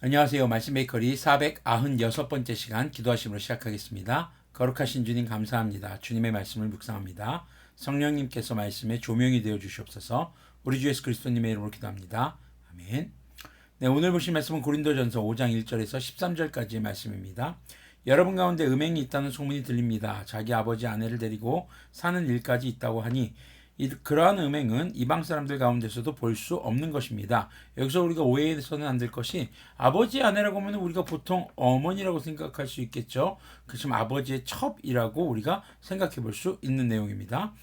안녕하세요. 말씀 메이커리 496번째 시간 기도하심으로 시작하겠습니다. 거룩하신 주님 감사합니다. 주님의 말씀을 묵상합니다. 성령님께서 말씀에 조명이 되어 주시옵소서. 우리 주 예수 그리스도님의 이름으로 기도합니다. 아멘. 네, 오늘 보신 말씀은 고린도전서 5장 1절에서 13절까지의 말씀입니다. 여러분 가운데 음행이 있다는 소문이 들립니다. 자기 아버지 아내를 데리고 사는 일까지 있다고 하니 그러한 음행은 이방 사람들 가운데서도 볼 수 없는 것입니다. 여기서 우리가 오해해서는 안 될 것이 아버지 아내라고 하면 우리가 보통 어머니라고 생각할 수 있겠죠. 그렇지만 아버지의 첩이라고 우리가 생각해 볼 수 있는 내용입니다.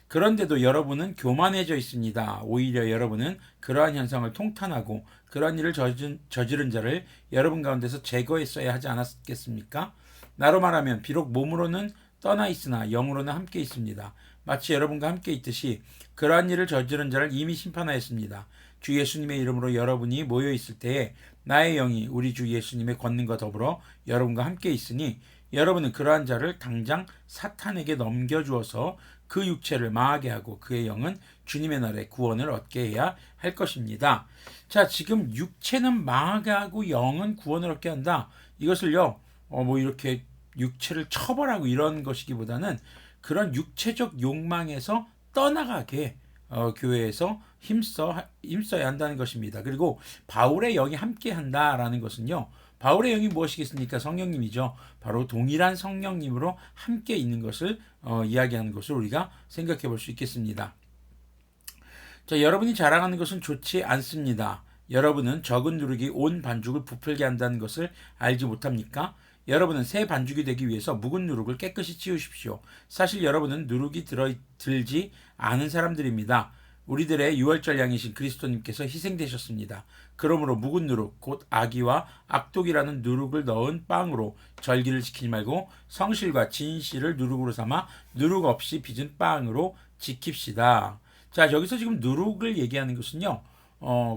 그런데도 여러분은 교만해져 있습니다. 오히려 여러분은 그러한 현상을 통탄하고 그러한 일을 저지른 자를 여러분 가운데서 제거했어야 하지 않았겠습니까? 나로 말하면 비록 몸으로는 떠나 있으나 영으로는 함께 있습니다. 마치 여러분과 함께 있듯이 그러한 일을 저지른 자를 이미 심판하였습니다. 주 예수님의 이름으로 여러분이 모여 있을 때에 나의 영이 우리 주 예수님의 권능과 더불어 여러분과 함께 있으니 여러분은 그러한 자를 당장 사탄에게 넘겨주어서 그 육체를 망하게 하고 그의 영은 주님의 날에 구원을 얻게 해야 할 것입니다. 자, 지금 육체는 망하게 하고 영은 구원을 얻게 한다. 이것을요, 이렇게 육체를 처벌하고 이런 것이기보다는 그런 육체적 욕망에서 떠나가게 교회에서 힘써야 한다는 것입니다. 그리고 바울의 영이 함께 한다라는 것은요. 바울의 영이 무엇이겠습니까? 성령님이죠. 바로 동일한 성령님으로 함께 있는 것을 이야기하는 것을 우리가 생각해 볼 수 있겠습니다. 자, 여러분이 자랑하는 것은 좋지 않습니다. 여러분은 적은 누룩이 온 반죽을 부풀게 한다는 것을 알지 못합니까? 여러분은 새 반죽이 되기 위해서 묵은 누룩을 깨끗이 치우십시오. 사실 여러분은 누룩이 들지 않은 사람들입니다. 우리들의 유월절 양이신 그리스도님께서 희생되셨습니다. 그러므로 묵은 누룩, 곧 악의와 악독이라는 누룩을 넣은 빵으로 절기를 지키지 말고 성실과 진실을 누룩으로 삼아 누룩 없이 빚은 빵으로 지킵시다. 자, 여기서 지금 누룩을 얘기하는 것은요,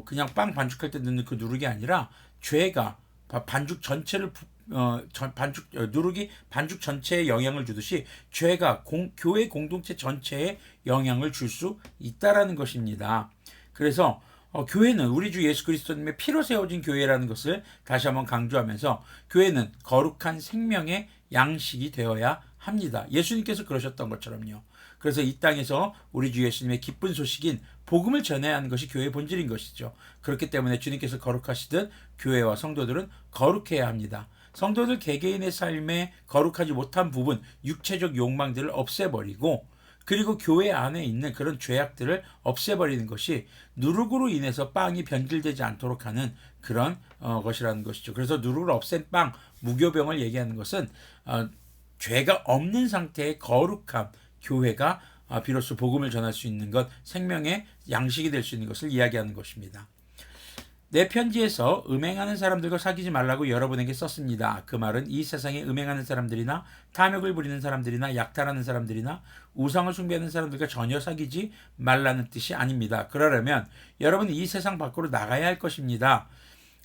그냥 빵 반죽할 때 넣는 그 누룩이 아니라 죄가 반죽 전체를 누룩이 반죽 전체에 영향을 주듯이 죄가 교회 공동체 전체에 영향을 줄 수 있다라는 것입니다. 그래서 교회는 우리 주 예수 그리스도님의 피로 세워진 교회라는 것을 다시 한번 강조하면서 교회는 거룩한 생명의 양식이 되어야 합니다. 예수님께서 그러셨던 것처럼요. 그래서 이 땅에서 우리 주 예수님의 기쁜 소식인 복음을 전해야 하는 것이 교회의 본질인 것이죠. 그렇기 때문에 주님께서 거룩하시듯 교회와 성도들은 거룩해야 합니다. 성도들 개개인의 삶에 거룩하지 못한 부분, 육체적 욕망들을 없애버리고 그리고 교회 안에 있는 그런 죄악들을 없애버리는 것이 누룩으로 인해서 빵이 변질되지 않도록 하는 그런 것이라는 것이죠. 그래서 누룩을 없앤 빵, 무교병을 얘기하는 것은 죄가 없는 상태의 거룩함, 교회가 비로소 복음을 전할 수 있는 것, 생명의 양식이 될 수 있는 것을 이야기하는 것입니다. 내 편지에서 음행하는 사람들과 사귀지 말라고 여러분에게 썼습니다. 그 말은 이 세상에 음행하는 사람들이나 탐욕을 부리는 사람들이나 약탈하는 사람들이나 우상을 숭배하는 사람들과 전혀 사귀지 말라는 뜻이 아닙니다. 그러려면 여러분은 이 세상 밖으로 나가야 할 것입니다.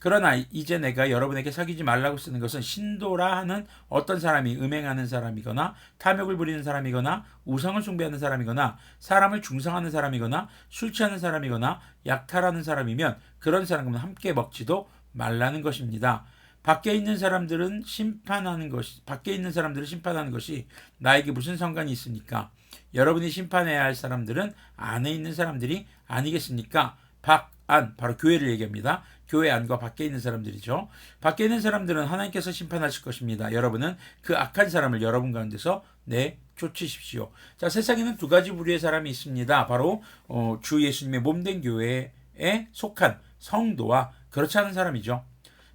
그러나 이제 내가 여러분에게 사귀지 말라고 쓰는 것은 신도라 하는 어떤 사람이 음행하는 사람이거나 탐욕을 부리는 사람이거나 우상을 숭배하는 사람이거나 사람을 중상하는 사람이거나 술 취하는 사람이거나 약탈하는 사람이면 그런 사람과 함께 먹지도 말라는 것입니다. 밖에 있는 사람들을 심판하는 것이 나에게 무슨 상관이 있습니까? 여러분이 심판해야 할 사람들은 안에 있는 사람들이 아니겠습니까? 안, 바로 교회를 얘기합니다. 교회 안과 밖에 있는 사람들이죠. 밖에 있는 사람들은 하나님께서 심판하실 것입니다. 여러분은 그 악한 사람을 여러분 가운데서 내쫓으십시오. 자, 세상에는 두 가지 부류의 사람이 있습니다. 바로 주 예수님의 몸된 교회에 속한 성도와 그렇지 않은 사람이죠.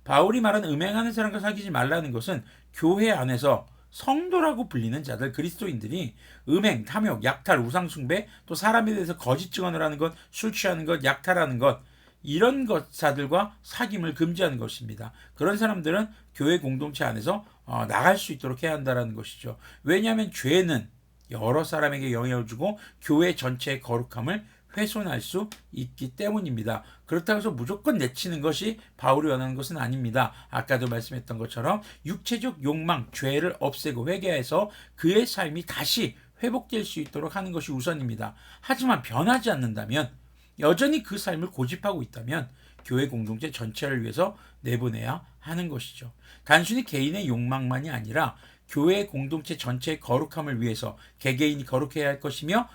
바울이 말한 음행하는 사람과 사귀지 말라는 것은 교회 안에서 성도라고 불리는 자들, 그리스도인들이 음행, 탐욕, 약탈, 우상숭배, 또 사람에 대해서 거짓 증언을 하는 것, 술 취하는 것, 약탈하는 것, 이런 자들과 사귐을 금지하는 것입니다. 그런 사람들은 교회 공동체 안에서 나갈 수 있도록 해야 한다는 것이죠. 왜냐하면 죄는 여러 사람에게 영향을 주고 교회 전체의 거룩함을 훼손할 수 있기 때문입니다. 그렇다고 해서 무조건 내치는 것이 바울이 원하는 것은 아닙니다. 아까도 말씀했던 것처럼 육체적 욕망, 죄를 없애고 회개해서 그의 삶이 다시 회복될 수 있도록 하는 것이 우선입니다. 하지만 변하지 않는다면, 여전히 그 삶을 고집하고 있다면 교회 공동체 전체를 위해서 내보내야 하는 것이죠. 단순히 개인의 욕망만이 아니라 교회 공동체 전체의 거룩함을 위해서 개개인이 거룩해야 할 것이며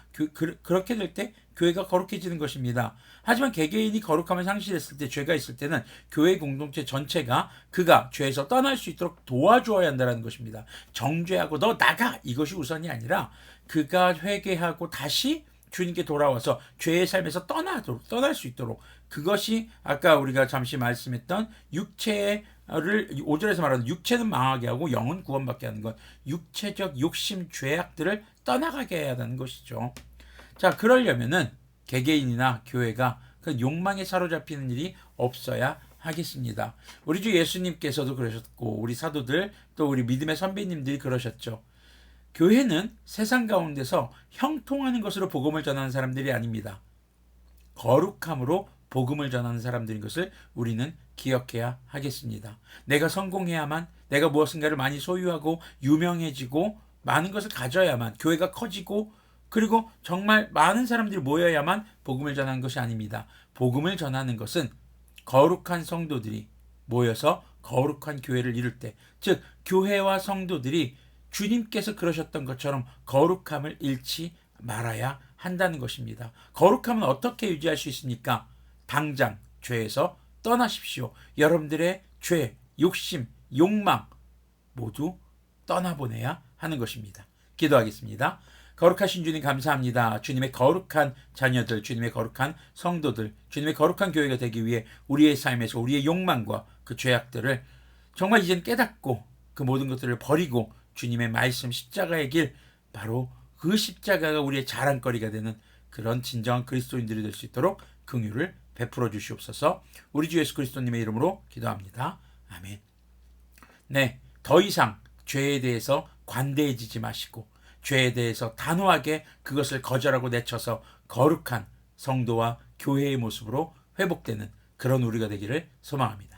그렇게 될 때 교회가 거룩해지는 것입니다. 하지만 개개인이 거룩함을 상실했을 때, 죄가 있을 때는 교회 공동체 전체가 그가 죄에서 떠날 수 있도록 도와주어야 한다는 것입니다. 정죄하고 너 나가 이것이 우선이 아니라 그가 회개하고 다시 주님께 돌아와서 죄의 삶에서 떠날 수 있도록, 그것이 아까 우리가 잠시 말씀했던 육체를 5절에서 말하는 육체는 망하게 하고 영은 구원받게 하는 것, 육체적 욕심 죄악들을 떠나가게 해야 하는 것이죠. 자, 그러려면은 개개인이나 교회가 그 욕망에 사로잡히는 일이 없어야 하겠습니다. 우리 주 예수님께서도 그러셨고, 우리 사도들 또 우리 믿음의 선배님들이 그러셨죠. 교회는 세상 가운데서 형통하는 것으로 복음을 전하는 사람들이 아닙니다. 거룩함으로 복음을 전하는 사람들인 것을 우리는 기억해야 하겠습니다. 내가 성공해야만, 내가 무엇인가를 많이 소유하고 유명해지고 많은 것을 가져야만, 교회가 커지고 그리고 정말 많은 사람들이 모여야만 복음을 전하는 것이 아닙니다. 복음을 전하는 것은 거룩한 성도들이 모여서 거룩한 교회를 이룰 때, 즉 교회와 성도들이 주님께서 그러셨던 것처럼 거룩함을 잃지 말아야 한다는 것입니다. 거룩함은 어떻게 유지할 수 있습니까? 당장 죄에서 떠나십시오. 여러분들의 죄, 욕심, 욕망 모두 떠나보내야 하는 것입니다. 기도하겠습니다. 거룩하신 주님 감사합니다. 주님의 거룩한 자녀들, 주님의 거룩한 성도들, 주님의 거룩한 교회가 되기 위해 우리의 삶에서 우리의 욕망과 그 죄악들을 정말 이젠 깨닫고 그 모든 것들을 버리고 주님의 말씀 십자가의 길, 바로 그 십자가가 우리의 자랑거리가 되는 그런 진정한 그리스도인들이 될 수 있도록 긍휼을 베풀어 주시옵소서. 우리 주 예수 그리스도님의 이름으로 기도합니다. 아멘. 네, 더 이상 죄에 대해서 관대해지지 마시고 죄에 대해서 단호하게 그것을 거절하고 내쳐서 거룩한 성도와 교회의 모습으로 회복되는 그런 우리가 되기를 소망합니다.